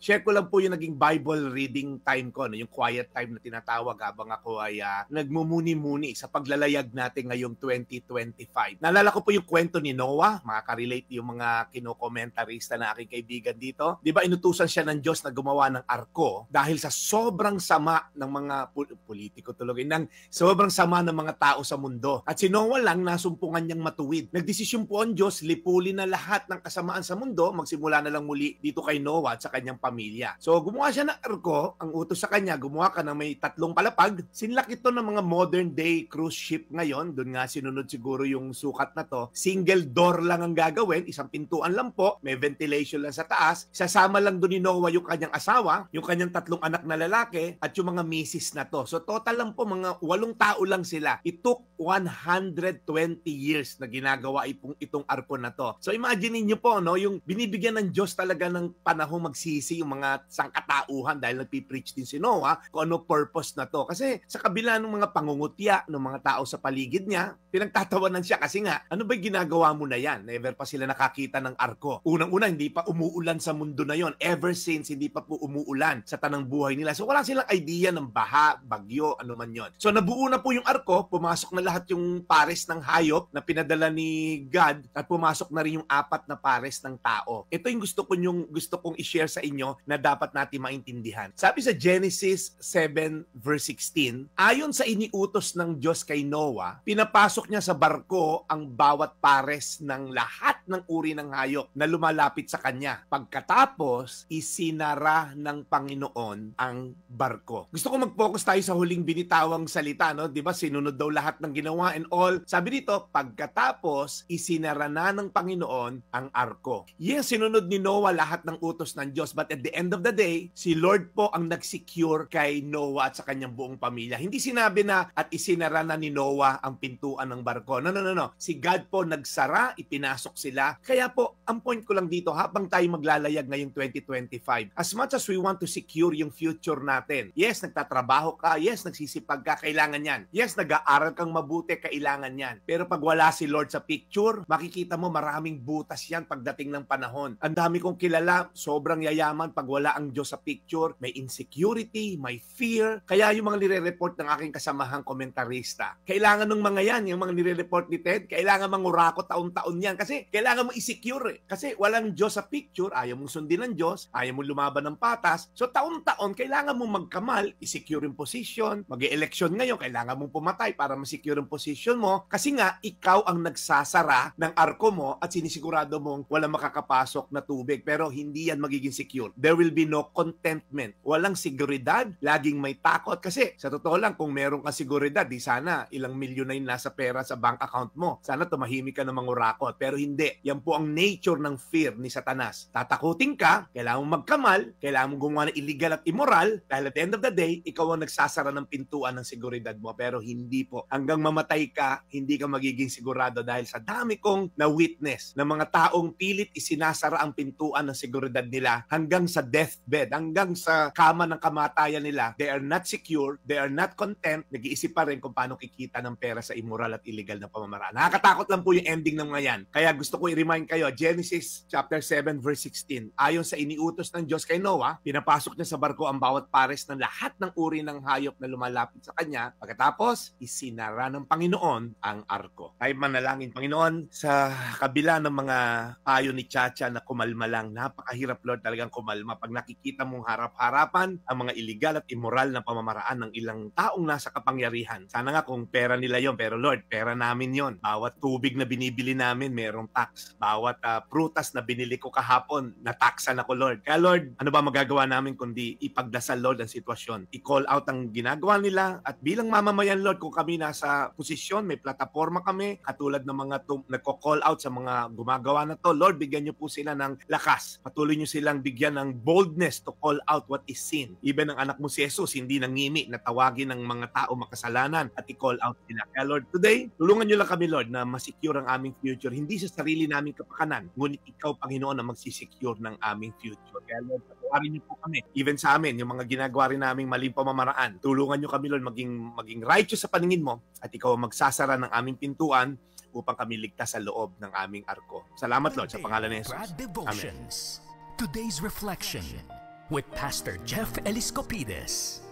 share ko lang po yung naging Bible reading time ko, no? Yung quiet time na tinatawag habang ako ay nagmumuni-muni sa paglalayag natin ngayong 2025. Naalala ko po yung kwento ni Noah, makaka-relate yung mga kinokomentarista na aking kaibigan dito. Di ba inutusan siya ng Diyos na gumawa ng arko dahil sa sobrang sama ng mga politiko tuloy, ng sobrang sama ng mga tao sa mundo. At si Noah lang nasumpungan niyang matuwid. Nagdesisyon po ang Diyos, lipulin na lahat ng kasamaan sa mundo, magsimula na lang muli dito kay Noah at sa kanyang pamilya. So gumawa siya ng arko, ang utos sa kanya, gumawa ka ng may 3 palapag. Sinlak ito ng mga modern day cruise ship ngayon. Doon nga sinunod siguro yung sukat na to. Single door lang ang gagawin, isang pintuan lang po, may ventilation lang sa taas. Sasama lang doon ni Noah yung kanyang asawa, yung kanyang 3 anak na lalaki, at yung mga misis na to. So total lang po, mga 8 tao lang sila. It took 120 years na ginagawa itong arko na to. So imagine niyo po, no, yung binibigyan ng Diyos talaga ng panahong magsisi yung mga sangkatauhan dahil nagpipreach din si Noah kung ano purpose na to. Kasi sa kabila ng mga pangungutya ng mga tao sa paligid niya, pinagtatawanan siya kasi nga, ano ba ginagawa mo na yan? Never pa sila nakakita ng arko. Unang-una, hindi pa umuulan sa mundo na yon. Ever since, hindi pa po umuulan sa tanang buhay nila. So wala silang idea ng baha, bagyo, ano man yon. So nabuo na po yung arko, pumasok na lahat yung pares ng hayop na pinadala ni God at pumasok na rin yung 4 na pares ng tao. Ito yung gusto kong i-share sa inyo na dapat natin maintindihan. Sabi sa Genesis 7 verse 16, ayon sa iniutos ng Diyos kay Noah, pinapasok niya sa barko ang bawat pares ng lahat ng uri ng hayop na lumalapit sa kanya. Pagkatapos, isinara ng Panginoon ang barko. Gusto ko mag-focus tayo sa huling binitawang salita, no? 'Di ba? Sinunod daw lahat ng ginawa and all. Sabi dito, pagkatapos, isinara na ng Panginoon ang arko. Yes, sinunod ni Noah lahat ng utos ng Diyos, but at the end of the day, si Lord po ang nag-secure kay Noah at sa kanyang buong pamilya. Hindi sinabi na at isinara na ni Noah ang pintuan ng barko. No. Si God po nagsara, ipinasok sila. Kaya po, ang point ko lang dito, habang tayo maglalayag ngayong 2025, as much as we want to secure yung future natin, yes, nagtatrabaho ka, yes, nagsisipag ka, kailangan yan. Yes, nag-aaral kang mabuti, kailangan yan. Pero pag wala si Lord sa picture, makikita mo maraming butas yan pagdating ng panahon. Ang dami kong kilala, sobrang yayaman pag wala ang Diyos sa picture, may insecurity, may fear. Kaya yung mga nire-report ng aking kasamahang komentarista, kailangan ng mga yan, yung mga nire-report ni Ted, kailangan mangurako taon-taon yan. Kasi kailangan mo i-secure. Kasi walang Diyos sa picture, ayaw mong sundin ng Diyos, ayaw mong lumaban ng patas. So taon-taon, kailangan mong magkamal, i-secure yung position, mag-e-election ngayon, kailangan mong pumatay para ma-secure yung position mo. Kasi nga, ikaw ang nagsasara ng arko mo at sinisigurado mong walang makakapasok na tubig. Pero hindi yan magiging secure. There will be no contentment. Walang seguridad, laging may takot. Kasi sa totoo lang, kung meron kang seguridad, di sana ilang milyon na yung nasa pera sa bank account mo. Sana tumahimik ka ng mangurakot. Pero hindi. Yan po ang nature ng fear ni Satanas. Tatakutin ka, kailangan mong magkamal, kailangan mong gumawa ng illegal at immoral, dahil at the end of the day, ikaw ang nagsasara ng pintuan ng seguridad mo. Pero hindi po. Hanggang mamatay ka, hindi ka magiging sigurado dahil sa dami kong na-witness na mga taong pilit isinasara ang pintuan ng seguridad nila hanggang sa deathbed, hanggang sa kama ng kamatayan nila. They are not secure, they are not content, nag-iisip pa rin kung paano kikita ng pera sa immoral at illegal na pamamaraan. Nakakatakot lang po yung ending ng mga yan. Kaya gusto ko i-remind kayo, Genesis chapter 7 verse 16, ayon sa iniutos ng Diyos kay Noah, pinapasok niya sa barko ang bawat pares ng lahat ng uri ng hayop na lumalapit sa kanya. Pagkatapos, isinara ng Panginoon ang arko. Tayo manalangin, Panginoon, sa kabila ng mga payo ni Chacha na kumalma lang, napakahirap, Lord, talagang kumalma. Pag nakikita mong harap-harapan ang mga illegal at immoral na pamamaraan ng ilang taong nasa kapangyarihan. Sana nga kung pera nila yon, pero Lord, pera namin yon. Bawat tubig na binibili namin, merong tax. Bawat prutas na binili ko kahapon, nataksan ako, Lord. Kaya Lord, ano ba magagawa namin kundi ipagdasal, Lord, ang sitwasyon. I-call out ang ginagawa nila at bilang mamamayan, Lord, kung kami nasa posisyon, may plataforma kami, katulad ng mga nagko-call out sa mga gumagawa na to, Lord, bigyan niyo po sila ng lakas. Patuloy niyo silang bigyan ng boldness to call out what is sin. Even ang anak mo si Jesus, hindi nangimi na tawagin ng mga tao makasalanan at i-call out sila. Kaya Lord, today, tulungan niyo lang kami, Lord, na masecure ang aming future. Hindi sa sarili naming kapakanan, ngunit ikaw, Panginoon, ang magsisecure ng aming future. Kaya Lord, patuwarin niyo po kami. Even sa amin, yung mga ginagawa rin naming maling pamamaraan, tulungan niyo kami, Lord, maging righteous sa paningin mo at ikaw ang magsasara ng aming pintuan upang kami ligtas sa loob ng aming arko. Salamat, Lord, sa pangalan ni Jesus. Amen. Today's reflection, with Pastor Jeff Eliscopides.